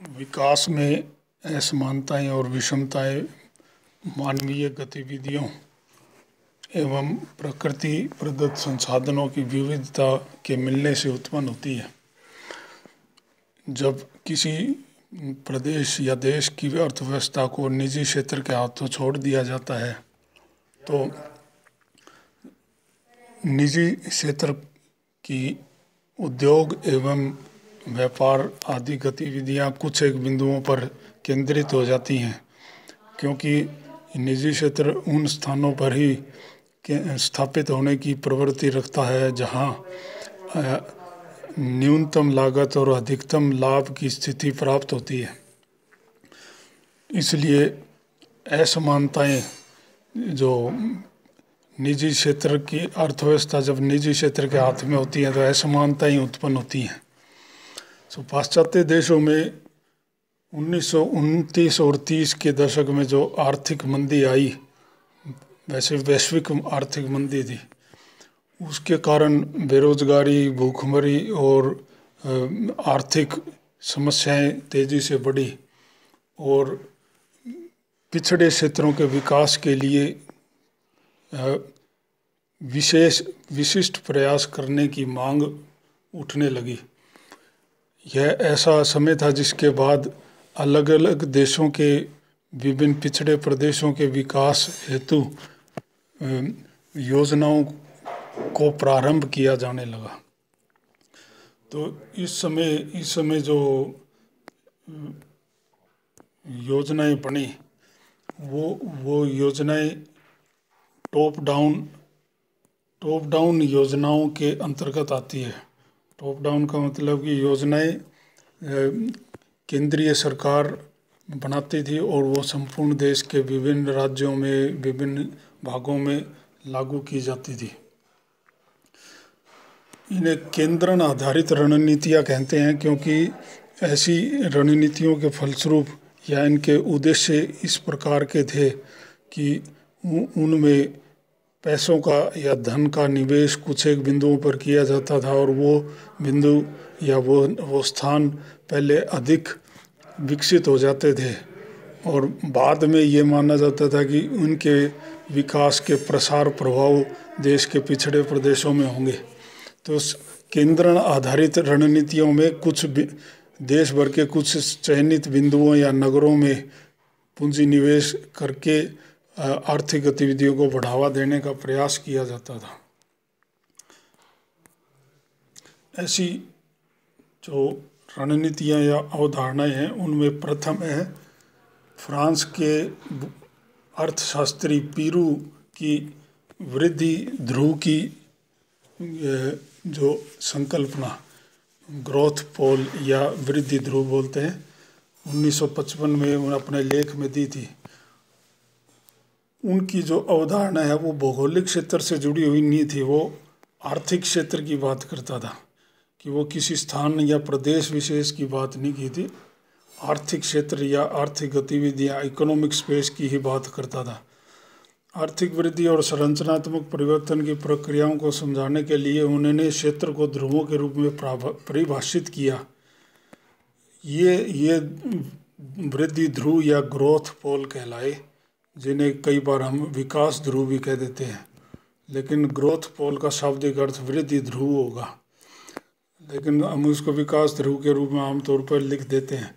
विकास में असमानताएं और विषमताएं मानवीय गतिविधियों एवं प्रकृति प्रदत्त संसाधनों की विविधता के मिलने से उत्पन्न होती है। जब किसी प्रदेश या देश की अर्थव्यवस्था को निजी क्षेत्र के हाथों छोड़ दिया जाता है तो निजी क्षेत्र की उद्योग एवं व्यापार आदि गतिविधियां कुछ एक बिंदुओं पर केंद्रित हो जाती हैं, क्योंकि निजी क्षेत्र उन स्थानों पर ही स्थापित होने की प्रवृत्ति रखता है जहां न्यूनतम लागत और अधिकतम लाभ की स्थिति प्राप्त होती है। इसलिए असमानताएं जो निजी क्षेत्र की अर्थव्यवस्था जब निजी क्षेत्र के हाथ में होती है तो असमानताएं उत्पन्न होती हैं। तो पाश्चात्य देशों में 1929 और 30 के दशक में जो आर्थिक मंदी आई, वैसे वैश्विक आर्थिक मंदी थी, उसके कारण बेरोजगारी, भूखमरी और आर्थिक समस्याएं तेजी से बढ़ी और पिछड़े क्षेत्रों के विकास के लिए विशिष्ट प्रयास करने की मांग उठने लगी। यह ऐसा समय था जिसके बाद अलग अलग देशों के विभिन्न पिछड़े प्रदेशों के विकास हेतु योजनाओं को प्रारंभ किया जाने लगा। तो इस समय जो योजनाएं बनी वो योजनाएं टॉप डाउन योजनाओं के अंतर्गत आती है। टॉप डाउन का मतलब कि योजनाएं केंद्रीय सरकार बनाती थी और वो संपूर्ण देश के विभिन्न राज्यों में, विभिन्न भागों में लागू की जाती थी। इन्हें केंद्रण आधारित रणनीतियाँ कहते हैं, क्योंकि ऐसी रणनीतियों के फलस्वरूप या इनके उद्देश्य इस प्रकार के थे कि उनमें पैसों का या धन का निवेश कुछ एक बिंदुओं पर किया जाता था और वो बिंदु या वो स्थान पहले अधिक विकसित हो जाते थे और बाद में ये माना जाता था कि उनके विकास के प्रसार प्रभाव देश के पिछड़े प्रदेशों में होंगे। तो केंद्रण आधारित रणनीतियों में कुछ देश भर के कुछ चयनित बिंदुओं या नगरों में पूंजी निवेश करके आर्थिक गतिविधियों को बढ़ावा देने का प्रयास किया जाता था। ऐसी जो रणनीतियाँ या अवधारणाएं हैं उनमें प्रथम है फ्रांस के अर्थशास्त्री पीरू की वृद्धि ध्रुव की जो संकल्पना, ग्रोथ पोल या वृद्धि ध्रुव बोलते हैं, 1955 में उन्होंने अपने लेख में दी थी। उनकी जो अवधारणा है वो भौगोलिक क्षेत्र से जुड़ी हुई नहीं थी, वो आर्थिक क्षेत्र की बात करता था, कि वो किसी स्थान या प्रदेश विशेष की बात नहीं की थी, आर्थिक क्षेत्र या आर्थिक गतिविधियाँ, इकोनॉमिक स्पेस की ही बात करता था। आर्थिक वृद्धि और संरचनात्मक परिवर्तन की प्रक्रियाओं को समझाने के लिए उन्होंने क्षेत्र को ध्रुवों के रूप में परिभाषित किया। ये वृद्धि ध्रुव या ग्रोथ पोल कहलाए, जिन्हें कई बार हम विकास ध्रुव भी कह देते हैं, लेकिन ग्रोथ पोल का शाब्दिक अर्थ वृद्धि ध्रुव होगा, लेकिन हम उसको विकास ध्रुव के रूप में आमतौर पर लिख देते हैं।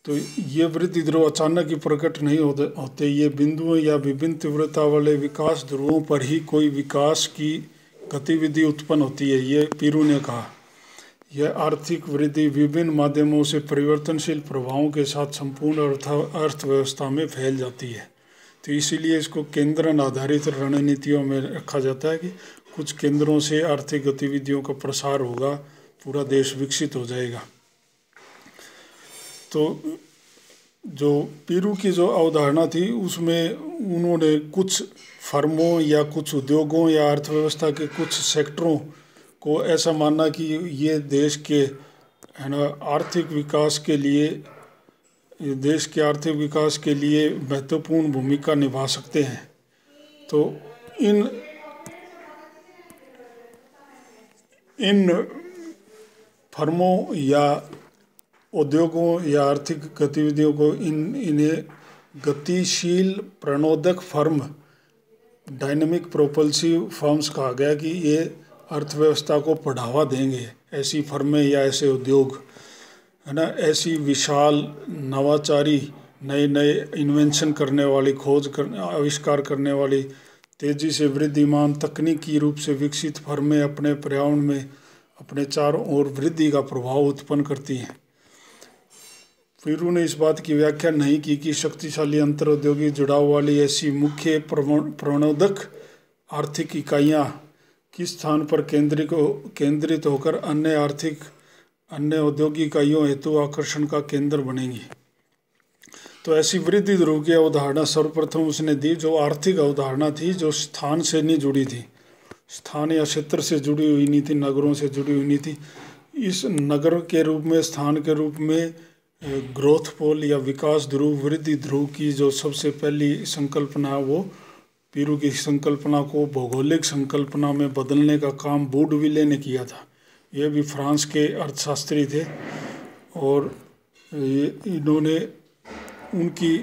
तो ये वृद्धि ध्रुव अचानक ही प्रकट नहीं होते, ये बिंदुओं या विभिन्न तीव्रता वाले विकास ध्रुवों पर ही कोई विकास की गतिविधि उत्पन्न होती है, ये पीरू ने कहा। यह आर्थिक वृद्धि विभिन्न माध्यमों से परिवर्तनशील प्रभावों के साथ संपूर्ण अर्थव्यवस्था में फैल जाती है। तो इसीलिए इसको केंद्रण आधारित रणनीतियों में रखा जाता है कि कुछ केंद्रों से आर्थिक गतिविधियों का प्रसार होगा, पूरा देश विकसित हो जाएगा। तो जो पीरू की जो अवधारणा थी उसमें उन्होंने कुछ फर्मों या कुछ उद्योगों या अर्थव्यवस्था के कुछ सेक्टरों को ऐसा मानना कि ये देश के आर्थिक विकास के लिए महत्वपूर्ण भूमिका निभा सकते हैं। तो इन फर्मों या उद्योगों या आर्थिक गतिविधियों को इन्हें गतिशील प्रणोदक फर्म, डायनेमिक प्रोपल्सिव फर्म्स कहा गया कि ये अर्थव्यवस्था को बढ़ावा देंगे। ऐसी फर्में या ऐसे उद्योग, है ना, ऐसी विशाल नवाचारी, नए नए इन्वेंशन करने वाली, आविष्कार करने वाली, तेजी से वृद्धिमान तकनीकी रूप से विकसित फर्में अपने पर्यावरण में अपने चारों ओर वृद्धि का प्रभाव उत्पन्न करती हैं। पीरू ने इस बात की व्याख्या नहीं की कि शक्तिशाली अंतर औद्योगिक जुड़ाव वाली ऐसी मुख्य प्रणोदक आर्थिक इकाइयाँ किस स्थान पर केंद्रित होकर अन्य औद्योगिक इकाइयों हेतु आकर्षण का केंद्र बनेंगी। तो ऐसी वृद्धि ध्रुव की अवधारणा सर्वप्रथम उसने दी, जो आर्थिक अवधारणा थी, जो स्थान से नहीं जुड़ी थी, स्थान या क्षेत्र से जुड़ी हुई नहीं थी, नगरों से जुड़ी हुई नहीं थी। इस नगर के रूप में, स्थान के रूप में ग्रोथ पोल या विकास ध्रुव, वृद्धि ध्रुव की जो सबसे पहली संकल्पना, वो पीरू की संकल्पना को भौगोलिक संकल्पना में बदलने का काम बूडविले ने किया था। ये भी फ्रांस के अर्थशास्त्री थे और इन्होंने उनकी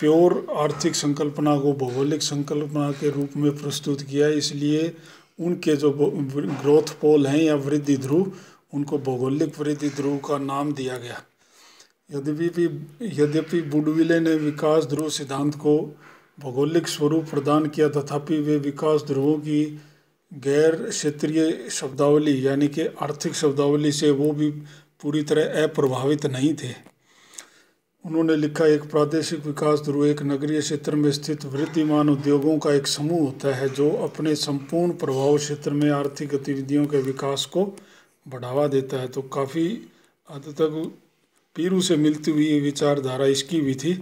प्योर आर्थिक संकल्पना को भौगोलिक संकल्पना के रूप में प्रस्तुत किया। इसलिए उनके जो ग्रोथ पोल हैं या वृद्धि ध्रुव, उनको भौगोलिक वृद्धि ध्रुव का नाम दिया गया। यद्यपि बूडविले ने विकास ध्रुव सिद्धांत को भौगोलिक स्वरूप प्रदान किया, तथापि वे विकास ध्रुवों की गैर क्षेत्रीय शब्दावली यानी कि आर्थिक शब्दावली से वो भी पूरी तरह अप्रभावित नहीं थे। उन्होंने लिखा, एक प्रादेशिक विकास ध्रुव एक नगरीय क्षेत्र में स्थित वृद्धिमान उद्योगों का एक समूह होता है जो अपने संपूर्ण प्रभाव क्षेत्र में आर्थिक गतिविधियों के विकास को बढ़ावा देता है। तो काफ़ी हद तक पीरू से मिलती हुई विचारधारा इसकी भी थी,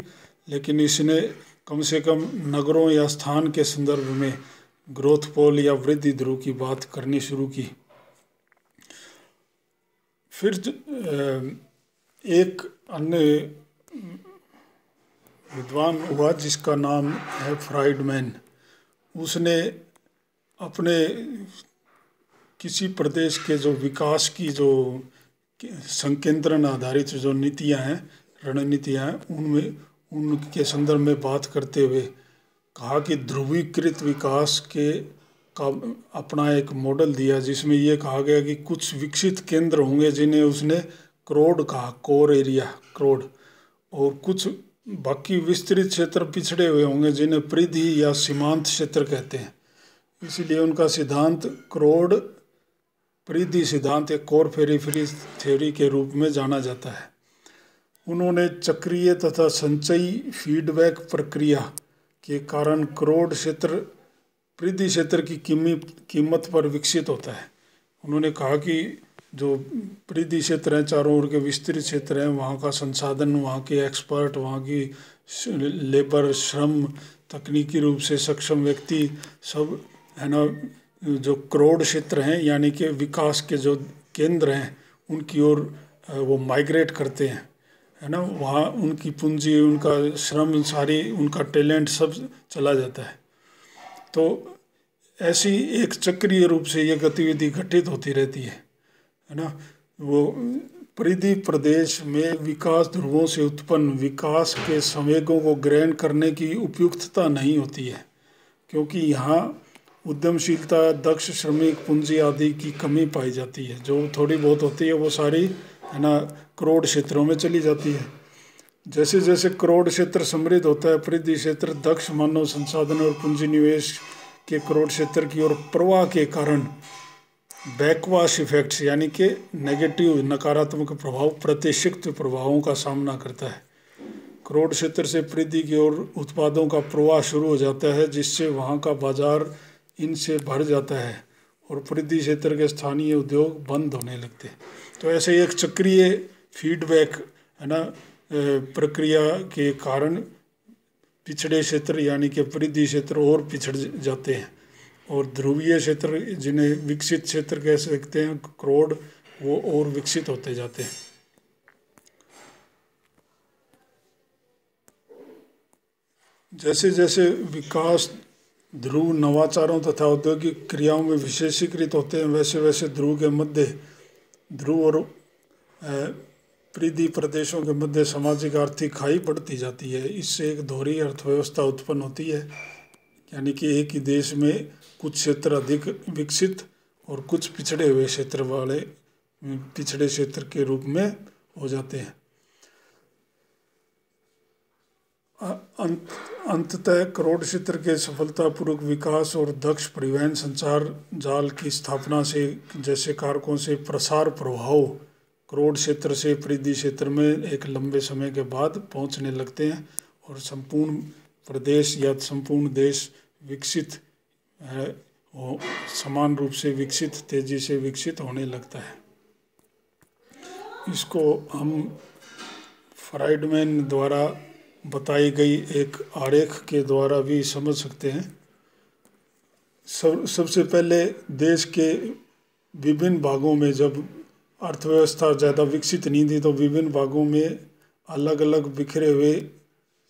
लेकिन इसने कम से कम नगरों या स्थान के संदर्भ में ग्रोथ पोल या वृद्धि ध्रुव की बात करनी शुरू की। फिर एक अन्य विद्वान हुआ जिसका नाम है फ्राइडमैन। उसने अपने किसी प्रदेश के जो विकास की जो संकेंद्रण आधारित जो नीतियां हैं, रणनीतियां हैं, उनके संदर्भ में बात करते हुए कहा कि ध्रुवीकृत विकास का अपना एक मॉडल दिया, जिसमें ये कहा गया कि कुछ विकसित केंद्र होंगे जिन्हें उसने क्रोड कहा, कोर एरिया क्रोड, और कुछ बाकी विस्तृत क्षेत्र पिछड़े हुए होंगे जिन्हें परिधि या सीमांत क्षेत्र कहते हैं। इसीलिए उनका सिद्धांत क्रोड परिधि सिद्धांत या कोर पेरिफेरी थ्योरी के रूप में जाना जाता है। उन्होंने चक्रीय तथा संचयी फीडबैक प्रक्रिया के कारण क्रोड क्षेत्र परिधि क्षेत्र की कीमत पर विकसित होता है। उन्होंने कहा कि जो परिधि क्षेत्र हैं, चारों ओर के विस्तृत क्षेत्र हैं, वहाँ का संसाधन, वहाँ के एक्सपर्ट, वहाँ की लेबर, श्रम, तकनीकी रूप से सक्षम व्यक्ति सब, है ना, जो क्रोड क्षेत्र हैं यानी कि विकास के जो केंद्र हैं उनकी ओर वो माइग्रेट करते हैं, है ना, वहाँ उनकी पूंजी, उनका श्रम, सारी उनका टैलेंट सब चला जाता है। तो ऐसी एक चक्रीय रूप से ये गतिविधि घटित होती रहती है ना। वो परिधि प्रदेश में विकास ध्रुवों से उत्पन्न विकास के संवेगों को ग्रहण करने की उपयुक्तता नहीं होती है, क्योंकि यहाँ उद्यमशीलता, दक्ष श्रमिक पूंजी आदि की कमी पाई जाती है। जो थोड़ी बहुत होती है वो सारी, है ना, क्रोड क्षेत्रों में चली जाती है। जैसे जैसे क्रोड क्षेत्र समृद्ध होता है, परिधि क्षेत्र दक्ष मानव संसाधन और पूंजी निवेश के क्रोड क्षेत्र की ओर प्रवाह के कारण बैकवाश इफेक्ट्स यानी कि नेगेटिव, नकारात्मक प्रभाव, प्रतिक्षिप्त प्रभावों का सामना करता है। क्रोड क्षेत्र से परिधि की ओर उत्पादों का प्रवाह शुरू हो जाता है, जिससे वहाँ का बाजार इनसे भर जाता है और परिधि क्षेत्र के स्थानीय उद्योग बंद होने लगते हैं। तो ऐसे एक चक्रीय फीडबैक, है ना, प्रक्रिया के कारण पिछड़े क्षेत्र यानी कि परिधि क्षेत्र और पिछड़ जाते हैं, और ध्रुवीय क्षेत्र जिन्हें विकसित क्षेत्र कह सकते हैं, क्रोड, वो और विकसित होते जाते हैं। जैसे जैसे विकास ध्रुव नवाचारों तथा औद्योगिक क्रियाओं में विशेषीकृत होते हैं, वैसे वैसे ध्रुव के मध्य ध्रुव और परिधि प्रदेशों के मध्य सामाजिक आर्थिक खाई बढ़ती जाती है। इससे एक दोहरी अर्थव्यवस्था उत्पन्न होती है, यानी कि एक ही देश में कुछ क्षेत्र अधिक विकसित और कुछ पिछड़े हुए क्षेत्र वाले पिछड़े क्षेत्र के रूप में हो जाते हैं। अंततः करोड़ क्षेत्र के सफलतापूर्वक विकास और दक्ष परिवहन संचार जाल की स्थापना से जैसे कारकों से प्रसार प्रभाव करोड़ क्षेत्र से परिधि क्षेत्र में एक लंबे समय के बाद पहुंचने लगते हैं और संपूर्ण प्रदेश या संपूर्ण देश विकसित है, समान रूप से विकसित, तेजी से विकसित होने लगता है। इसको हम फ्राइडमैन द्वारा बताई गई एक आरेख के द्वारा भी समझ सकते हैं। सबसे पहले देश के विभिन्न भागों में जब अर्थव्यवस्था ज़्यादा विकसित नहीं थी तो विभिन्न भागों में अलग अलग बिखरे हुए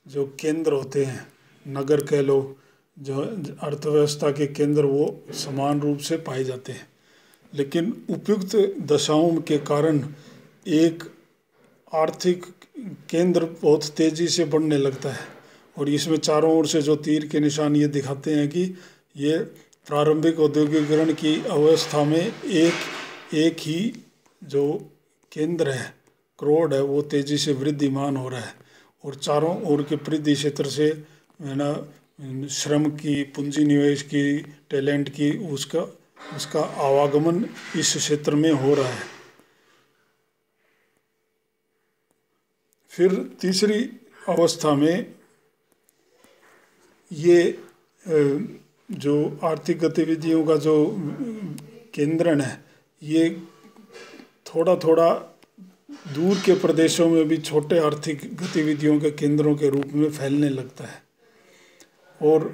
जो केंद्र होते हैं, नगर कह लो, जो अर्थव्यवस्था के केंद्र, वो समान रूप से पाए जाते हैं। लेकिन उपयुक्त दशाओं के कारण एक आर्थिक केंद्र बहुत तेज़ी से बढ़ने लगता है और इसमें चारों ओर से जो तीर के निशान ये दिखाते हैं कि ये प्रारंभिक औद्योगिकरण की अवस्था में एक ही जो केंद्र है, करोड़ है, वो तेज़ी से वृद्धिमान हो रहा है और चारों ओर के परिधि क्षेत्र से है ना श्रम की, पूंजी निवेश की, टैलेंट की, उसका आवागमन इस क्षेत्र में हो रहा है। फिर तीसरी अवस्था में ये जो आर्थिक गतिविधियों का जो केंद्रण है, ये थोड़ा थोड़ा दूर के प्रदेशों में भी छोटे आर्थिक गतिविधियों के केंद्रों के रूप में फैलने लगता है और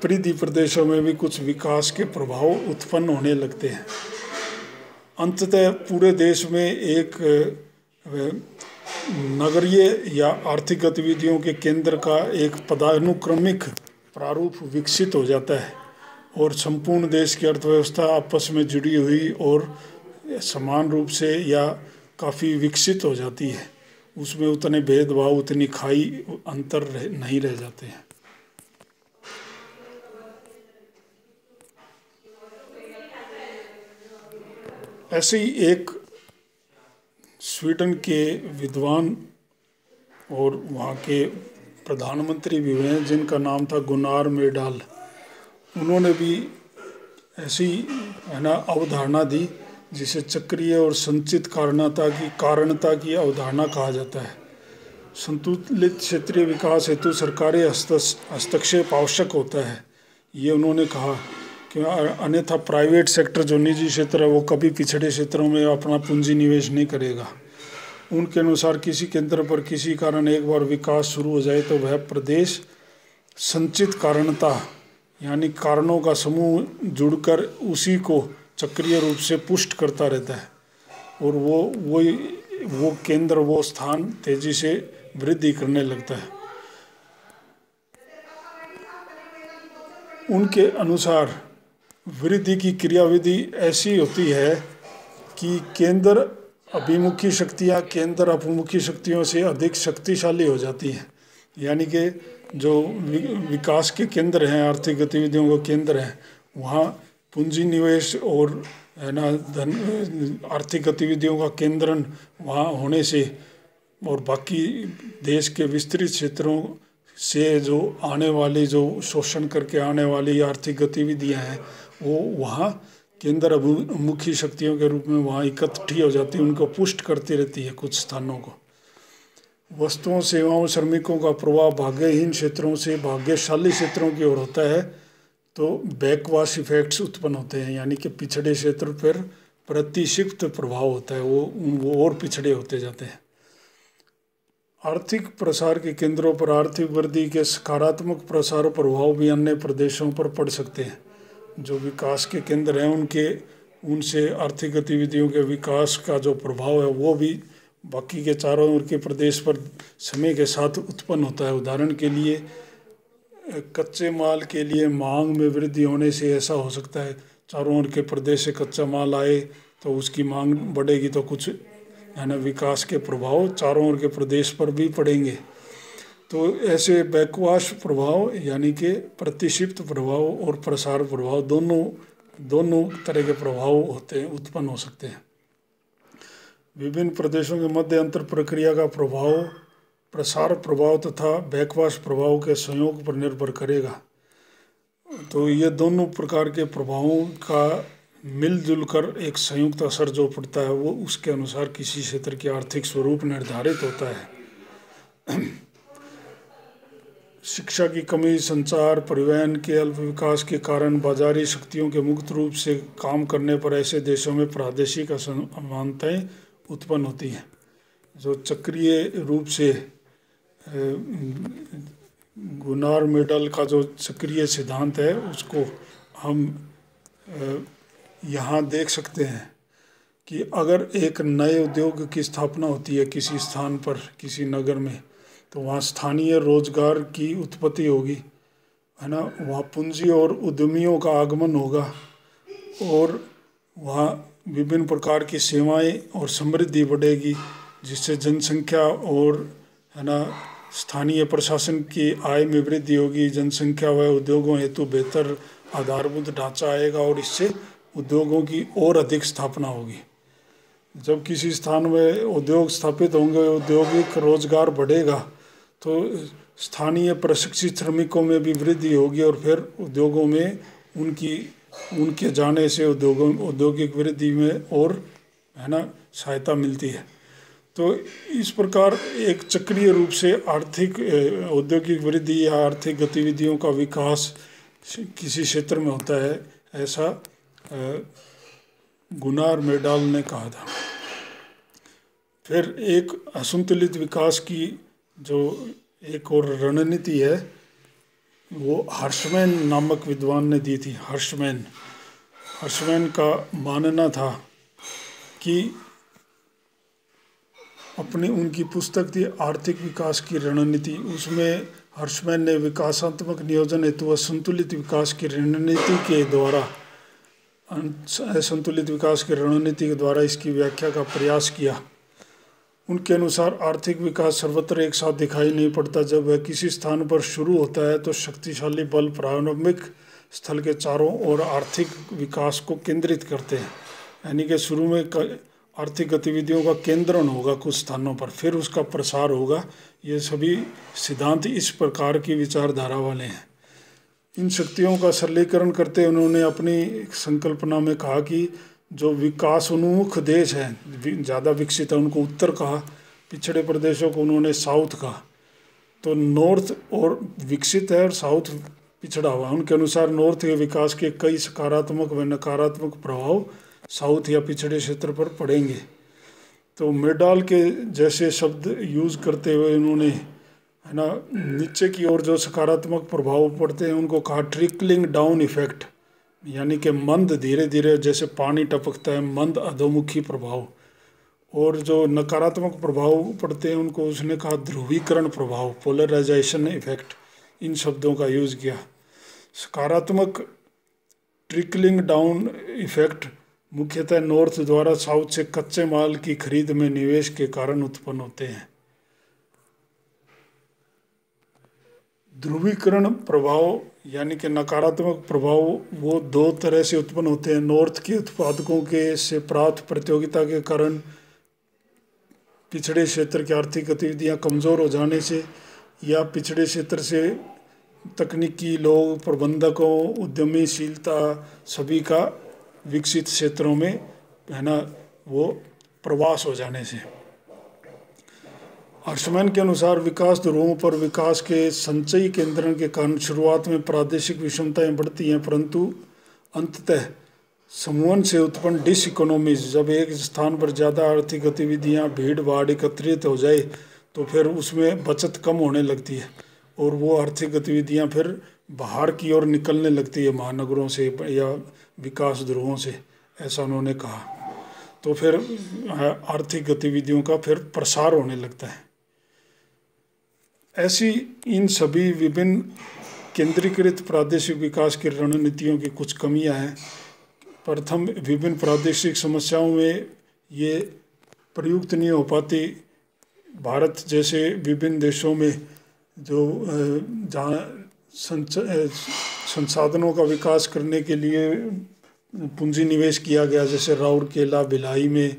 परिधि प्रदेशों में भी कुछ विकास के प्रभाव उत्पन्न होने लगते हैं। अंततः पूरे देश में एक नगरीय या आर्थिक गतिविधियों के केंद्र का एक पदानुक्रमिक प्रारूप विकसित हो जाता है और संपूर्ण देश की अर्थव्यवस्था आपस में जुड़ी हुई और समान रूप से या काफ़ी विकसित हो जाती है। उसमें उतने भेदभाव, उतनी खाई, अंतर नहीं रह जाते हैं। ऐसे ही एक स्वीडन के विद्वान और वहाँ के प्रधानमंत्री भी हुए हैं जिनका नाम था गुनार मेडाल। उन्होंने भी ऐसी है ना अवधारणा दी जिसे चक्रीय और संचित कारणता की अवधारणा कहा जाता है। संतुलित क्षेत्रीय विकास हेतु सरकारी हस्तक्षेप आवश्यक होता है, ये उन्होंने कहा कि अन्यथा प्राइवेट सेक्टर जो निजी क्षेत्र है वो कभी पिछड़े क्षेत्रों में अपना पूंजी निवेश नहीं करेगा। उनके अनुसार किसी केंद्र पर किसी कारण एक बार विकास शुरू हो जाए तो वह प्रदेश संचित कारणता यानी कारणों का समूह जुड़कर उसी को चक्रीय रूप से पुष्ट करता रहता है और वो केंद्र, वो स्थान तेजी से वृद्धि करने लगता है। उनके अनुसार वृद्धि की क्रियाविधि ऐसी होती है कि केंद्र अभिमुखी शक्तियाँ केंद्र अपमुखी शक्तियों से अधिक शक्तिशाली हो जाती हैं। यानी कि जो विकास के केंद्र हैं, आर्थिक गतिविधियों के केंद्र हैं, वहाँ पूंजी निवेश और है ना आर्थिक गतिविधियों का केंद्रण वहाँ होने से और बाकी देश के विस्तृत क्षेत्रों से जो आने वाली, जो शोषण करके आने वाली आर्थिक गतिविधियाँ हैं, वो वहाँ केंद्र अभिमुखी शक्तियों के रूप में वहाँ इकट्ठी हो जाती है, उनको पुष्ट करती रहती है कुछ स्थानों को। वस्तुओं, सेवाओं, श्रमिकों का प्रवाह भाग्यहीन क्षेत्रों से भाग्यशाली क्षेत्रों की ओर होता है तो बैकवाश इफेक्ट्स उत्पन्न होते हैं, यानी कि पिछड़े क्षेत्र पर प्रतिक्षिप्त प्रभाव होता है, वो और पिछड़े होते जाते हैं। आर्थिक प्रसार के केंद्रों पर आर्थिक वृद्धि के सकारात्मक प्रसार प्रभाव भी अन्य प्रदेशों पर पड़ सकते हैं। जो विकास के केंद्र हैं उनसे आर्थिक गतिविधियों के विकास का जो प्रभाव है वो भी बाकी के चारों ओर के प्रदेश पर समय के साथ उत्पन्न होता है। उदाहरण के लिए कच्चे माल के लिए मांग में वृद्धि होने से ऐसा हो सकता है, चारों ओर के प्रदेश से कच्चा माल आए तो उसकी मांग बढ़ेगी तो कुछ है ना विकास के प्रभाव चारों ओर के प्रदेश पर भी पड़ेंगे। तो ऐसे बैकवाश प्रभाव यानी कि प्रतिक्षिप्त प्रभाव और प्रसार प्रभाव दोनों तरह के प्रभाव होते हैं, उत्पन्न हो सकते हैं। विभिन्न प्रदेशों के मध्य अंतर प्रक्रिया का प्रभाव प्रसार प्रभाव तथा बैकवाश प्रभाव के संयोग पर निर्भर करेगा। तो ये दोनों प्रकार के प्रभावों का मिलजुल कर एक संयुक्त असर जो पड़ता है वो उसके अनुसार किसी क्षेत्र की आर्थिक स्वरूप निर्धारित होता है। शिक्षा की कमी, संचार, परिवहन के अल्प विकास के कारण बाजारी शक्तियों के मुक्त रूप से काम करने पर ऐसे देशों में प्रादेशिक असमानताएं उत्पन्न होती हैं। जो चक्रीय रूप से गुनार मेडल का जो चक्रीय सिद्धांत है उसको हम यहाँ देख सकते हैं कि अगर एक नए उद्योग की स्थापना होती है किसी स्थान पर, किसी नगर में, तो वहाँ स्थानीय रोजगार की उत्पत्ति होगी, है ना, वहाँ पूंजी और उद्यमियों का आगमन होगा और वहाँ विभिन्न प्रकार की सेवाएं और समृद्धि बढ़ेगी, जिससे जनसंख्या और, है ना, स्थानीय प्रशासन की आय में वृद्धि होगी। जनसंख्या व उद्योगों हेतु बेहतर आधारभूत ढांचा आएगा और इससे उद्योगों की और अधिक स्थापना होगी। जब किसी स्थान में उद्योग स्थापित होंगे, औद्योगिक रोजगार बढ़ेगा, तो स्थानीय प्रशिक्षित श्रमिकों में भी वृद्धि होगी और फिर उद्योगों में उनके जाने से औद्योगिक वृद्धि में और, है ना, सहायता मिलती है। तो इस प्रकार एक चक्रीय रूप से आर्थिक औद्योगिक वृद्धि या आर्थिक गतिविधियों का विकास किसी क्षेत्र में होता है, ऐसा गुनार मेडाल ने कहा था। फिर एक असंतुलित विकास की जो एक और रणनीति है वो हर्षमैन नामक विद्वान ने दी थी। हर्षमैन का मानना था कि उनकी पुस्तक थी आर्थिक विकास की रणनीति, उसमें हर्षमैन ने विकासात्मक नियोजन हेतु असंतुलित विकास की रणनीति के द्वारा इसकी व्याख्या का प्रयास किया। उनके अनुसार आर्थिक विकास सर्वत्र एक साथ दिखाई नहीं पड़ता। जब वह किसी स्थान पर शुरू होता है तो शक्तिशाली बल प्रारंभिक स्थल के चारों ओर आर्थिक विकास को केंद्रित करते हैं, यानी कि शुरू में आर्थिक गतिविधियों का केंद्रण होगा कुछ स्थानों पर, फिर उसका प्रसार होगा। ये सभी सिद्धांत इस प्रकार की विचारधारा वाले हैं। इन शक्तियों का सरलीकरण करते उन्होंने अपनी संकल्पना में कहा कि जो विकास उन्मुख देश हैं, ज़्यादा विकसित है, उनको उत्तर कहा, पिछड़े प्रदेशों को उन्होंने साउथ कहा। तो नॉर्थ और विकसित है और साउथ पिछड़ा हुआ। उनके अनुसार नॉर्थ के विकास के कई सकारात्मक व नकारात्मक प्रभाव साउथ या पिछड़े क्षेत्र पर पड़ेंगे। तो मेडाल के जैसे शब्द यूज़ करते हुए उन्होंने, है ना, नीचे की ओर जो सकारात्मक प्रभाव पड़ते हैं उनको कहा ट्रिकलिंग डाउन इफेक्ट, यानी कि मंद धीरे धीरे जैसे पानी टपकता है, मंद अधोमुखी प्रभाव। और जो नकारात्मक प्रभाव पड़ते हैं उनको उसने कहा ध्रुवीकरण प्रभाव, पोलराइजेशन इफेक्ट। इन शब्दों का यूज़ किया। सकारात्मक ट्रिकलिंग डाउन इफेक्ट मुख्यतः नॉर्थ द्वारा साउथ से कच्चे माल की खरीद में निवेश के कारण उत्पन्न होते हैं। ध्रुवीकरण प्रभाव यानी कि नकारात्मक प्रभाव वो दो तरह से उत्पन्न होते हैं। नॉर्थ के उत्पादकों के से प्राप्त प्रतियोगिता के कारण पिछड़े क्षेत्र की आर्थिक गतिविधियां कमज़ोर हो जाने से, या पिछड़े क्षेत्र से तकनीकी लोग, प्रबंधकों, उद्यमीशीलता सभी का विकसित क्षेत्रों में, है ना, वो प्रवास हो जाने से। हर्षमैन के अनुसार विकास ध्रुवों पर विकास के संचयी केंद्रण के कारण शुरुआत में प्रादेशिक विषमताएं बढ़ती हैं, परंतु अंततः समूहन से उत्पन्न डिस इकोनॉमीज, जब एक स्थान पर ज़्यादा आर्थिक गतिविधियां, भीड़ भाड़ एकत्रित हो जाए तो फिर उसमें बचत कम होने लगती है और वो आर्थिक गतिविधियां फिर बाहर की ओर निकलने लगती है, महानगरों से या विकास ध्रुवों से, ऐसा उन्होंने कहा। तो फिर आर्थिक गतिविधियों का फिर प्रसार होने लगता है। ऐसी इन सभी विभिन्न केंद्रीकृत प्रादेशिक विकास की रणनीतियों की कुछ कमियां हैं। प्रथम, विभिन्न प्रादेशिक समस्याओं में ये प्रयुक्त नहीं हो पाती। भारत जैसे विभिन्न देशों में जो जहाँ संसाधनों का विकास करने के लिए पूंजी निवेश किया गया, जैसे राउरकेला, भिलाई में,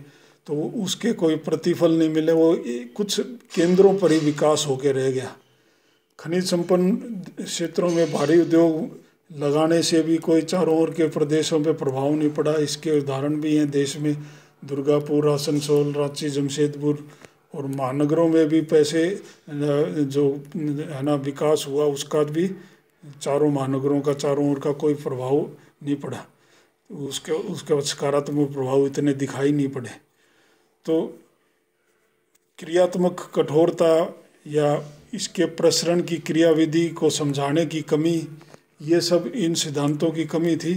तो उसके कोई प्रतिफल नहीं मिले, वो कुछ केंद्रों पर ही विकास होकर रह गया। खनिज संपन्न क्षेत्रों में भारी उद्योग लगाने से भी कोई चारों ओर के प्रदेशों पे प्रभाव नहीं पड़ा। इसके उदाहरण भी हैं देश में, दुर्गापुर, आसनसोल, रांची, जमशेदपुर और महानगरों में भी पैसे जो है ना विकास हुआ, उसका भी चारों महानगरों का चारों ओर का कोई प्रभाव नहीं पड़ा। उसके सकारात्मक प्रभाव इतने दिखाई नहीं पड़े। तो क्रियात्मक कठोरता या इसके प्रसरण की क्रियाविधि को समझाने की कमी, ये सब इन सिद्धांतों की कमी थी।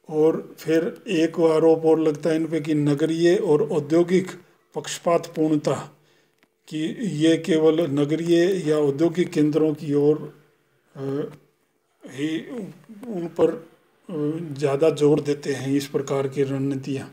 और फिर एक आरोप और लगता है इन पे कि नगरीय और औद्योगिक पक्षपात पूर्णता, कि ये केवल नगरीय या औद्योगिक केंद्रों की ओर ही उन पर ज़्यादा जोर देते हैं। इस प्रकार की रणनीतियाँ